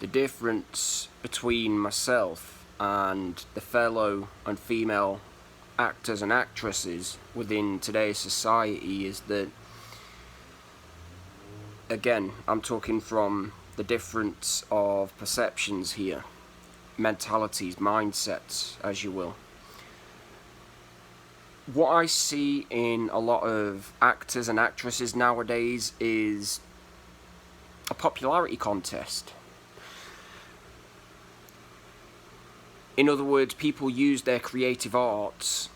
The difference between myself and the fellow and female actors and actresses within today's society is that, again, I'm talking from the difference of perceptions here, mentalities, mindsets, as you will. What I see in a lot of actors and actresses nowadays is a popularity contest. In other words, people use their creative arts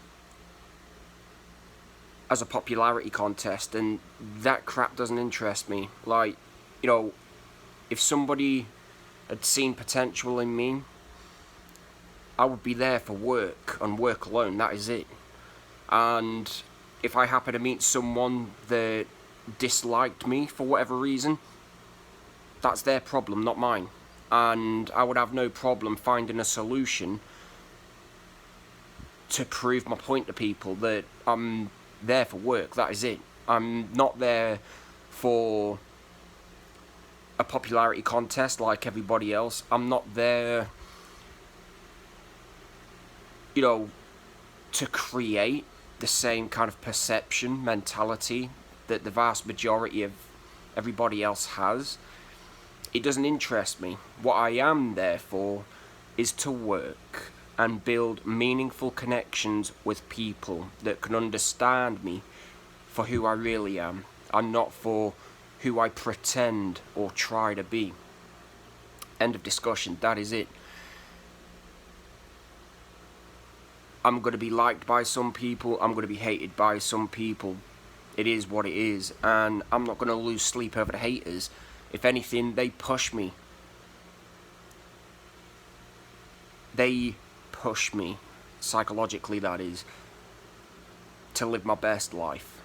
as a popularity contest, and that crap doesn't interest me. Like, if somebody had seen potential in me, I would be there for work and work alone, that is it. And if I happen to meet someone that disliked me for whatever reason, that's their problem, not mine. And I would have no problem finding a solution to prove my point to people that I'm there for work, that is it. I'm not there for a popularity contest like everybody else. I'm not there, to create the same kind of perception, mentality that the vast majority of everybody else has. It doesn't interest me. What I am there for is to work and build meaningful connections with people that can understand me for who I really am, and not for who I pretend or try to be. End of discussion. That is it. I'm going to be liked by some people, I'm going to be hated by some people. It is what it is, and I'm not going to lose sleep over the haters. If anything, they push me. They push me, psychologically that is, to live my best life.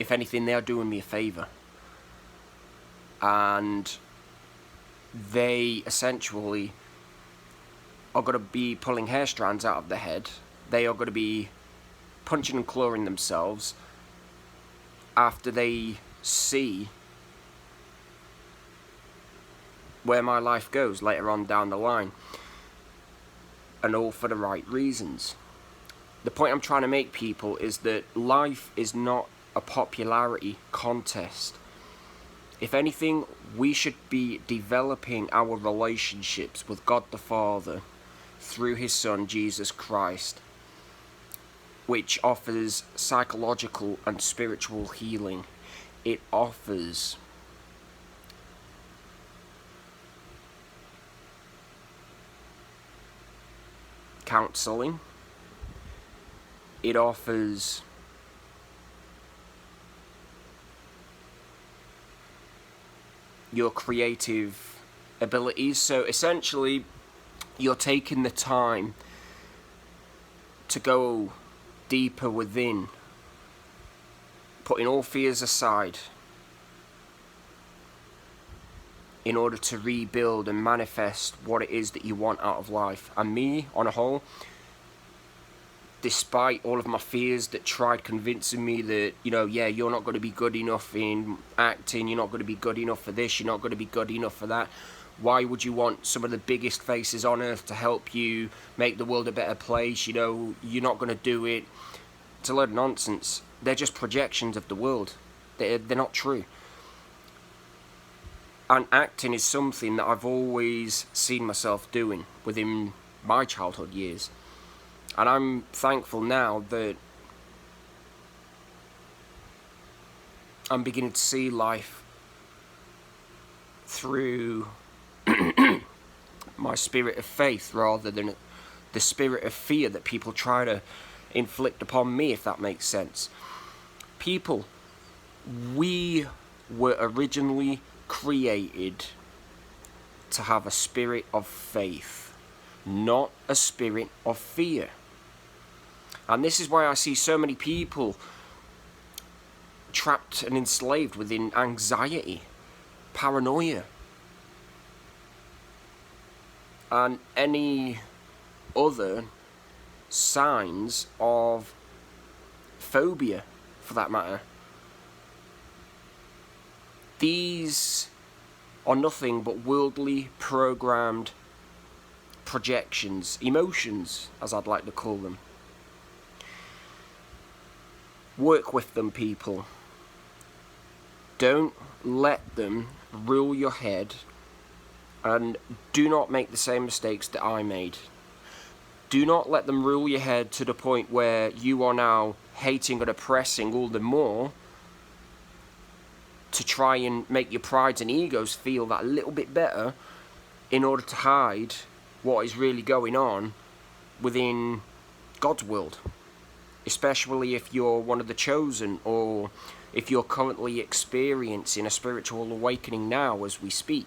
If anything, they are doing me a favour. And they essentially are going to be pulling hair strands out of their head. They are going to be punching and clawing themselves after they see where my life goes later on down the line. And all for the right reasons. The point I'm trying to make, people, is that life is not a popularity contest. If anything, we should be developing our relationships with God the Father through His Son, Jesus Christ, which offers psychological and spiritual healing. It offers counseling. It offers your creative abilities. So essentially, you're taking the time to go deeper within, putting all fears aside, in order to rebuild and manifest what it is that you want out of life. And me, on a whole, despite all of my fears that tried convincing me that, you're not going to be good enough in acting, you're not going to be good enough for this, you're not going to be good enough for that. Why would you want some of the biggest faces on earth to help you make the world a better place? You're not going to do it. It's a load of nonsense. They're just projections of the world. They're not true. And acting is something that I've always seen myself doing within my childhood years. And I'm thankful now that I'm beginning to see life through my spirit of faith rather than the spirit of fear that people try to inflict upon me, if that makes sense. People, we were originally created to have a spirit of faith, not a spirit of fear. And this is why I see so many people trapped and enslaved within anxiety, paranoia, and any other signs of phobia, for that matter. These are nothing but worldly programmed projections, emotions, as I'd like to call them. Work with them, people. Don't let them rule your head, and do not make the same mistakes that I made. Do not let them rule your head to the point where you are now hating and oppressing all the more to try and make your prides and egos feel that little bit better in order to hide what is really going on within God's world. Especially if you're one of the chosen, or if you're currently experiencing a spiritual awakening now as we speak.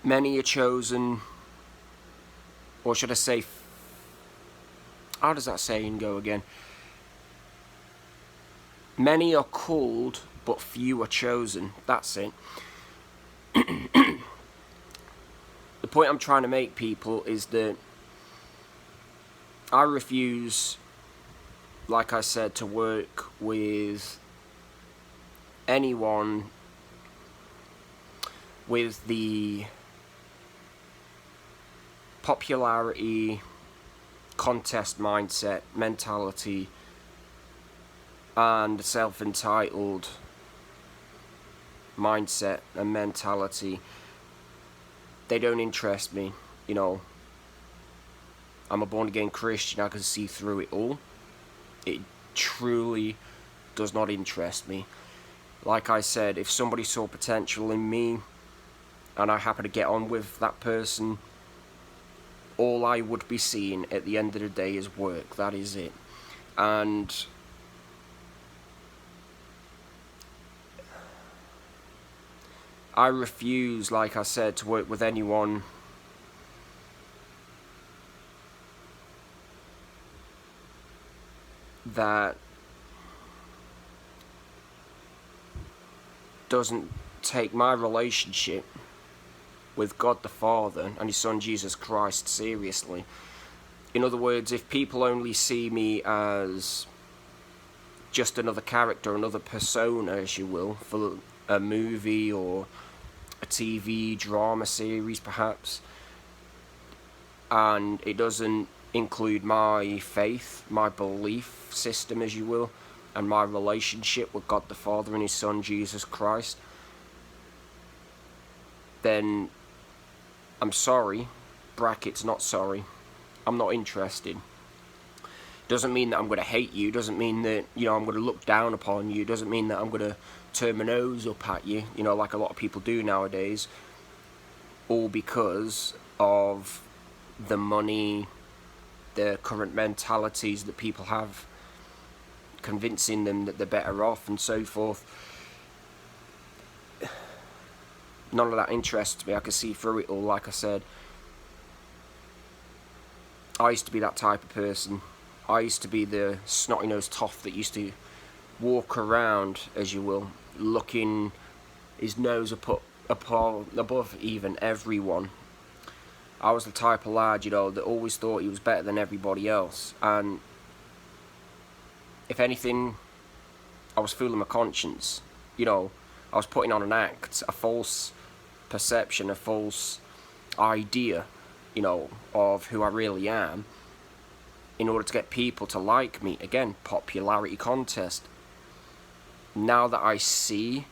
Many are chosen, or should I say, how does that saying go again? Many are called, but few are chosen. That's it. The point I'm trying to make, people, is that I refuse, like I said, to work with anyone with the popularity contest mindset, mentality, and self-entitled mindset and mentality. They don't interest me. You know, I'm a born-again Christian. I can see through it all. It truly does not interest me. Like I said, if somebody saw potential in me and I happen to get on with that person, all I would be seeing at the end of the day is work. That is it. And I refuse, like I said, to work with anyone that doesn't take my relationship with God the Father and His Son Jesus Christ seriously. In other words, if people only see me as just another character, another persona, as you will, for a movie or a TV drama series perhaps, and it doesn't include my faith, my belief system, as you will, and my relationship with God the Father and His Son Jesus Christ, then I'm sorry, brackets not sorry, I'm not interested. Doesn't mean that I'm going to hate you, doesn't mean that, you know, I'm going to look down upon you, doesn't mean that I'm going to turn my nose up at you, you know, like a lot of people do nowadays, all because of the money, the current mentalities that people have, convincing them that they're better off and so forth. None of that interests me. I can see through it all. Like I said, I used to be that type of person. I used to be the snotty-nosed toff that used to walk around, as you will, looking his nose above even everyone. I was the type of lad, you know, that always thought he was better than everybody else. And if anything, I was fooling my conscience. You know, I was putting on an act, a false perception, a false idea, you know, of who I really am, in order to get people to like me. Again, popularity contest. Now that I see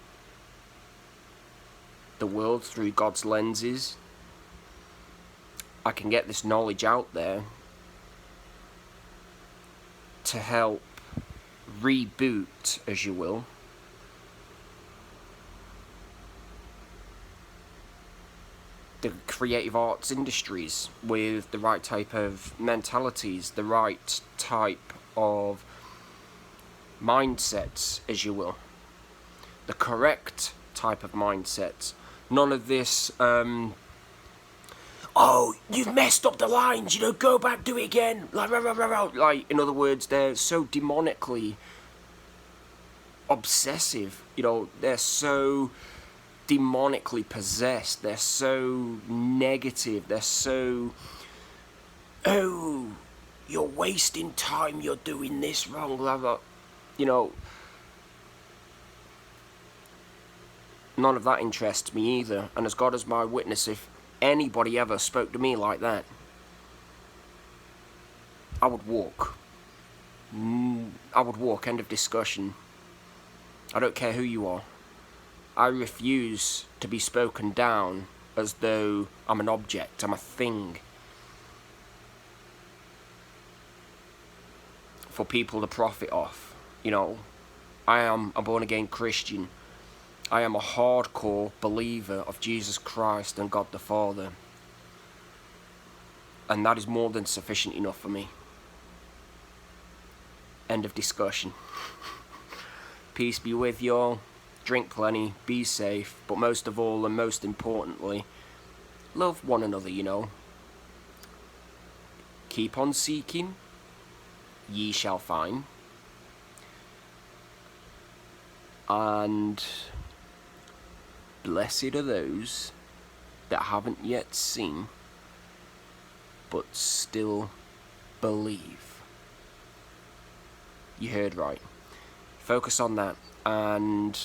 the world through God's lenses, I can get this knowledge out there to help reboot, as you will, the creative arts industries with the right type of mentalities, the right type of mindsets, as you will, the correct type of mindsets. None of this oh, you've messed up the lines, you know, go back, do it again, like, in other words, they're so demonically obsessive, you know, they're so demonically possessed, they're so negative, they're so, oh, you're wasting time, you're doing this wrong, blah, blah, you know. None of that interests me either. And as God is my witness, if anybody ever spoke to me like that, I would walk. I would walk, end of discussion. I don't care who you are. I refuse to be spoken down as though I'm an object, I'm a thing, for people to profit off. You know, I am a born-again Christian. I am a hardcore believer of Jesus Christ and God the Father. And that is more than sufficient enough for me. End of discussion. Peace be with y'all. Drink plenty, be safe, but most of all and most importantly, love one another, you know. Keep on seeking, ye shall find. And blessed are those that haven't yet seen, but still believe. You heard right. Focus on that, and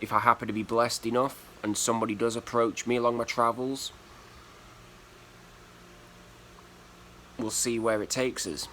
if I happen to be blessed enough and somebody does approach me along my travels, we'll see where it takes us.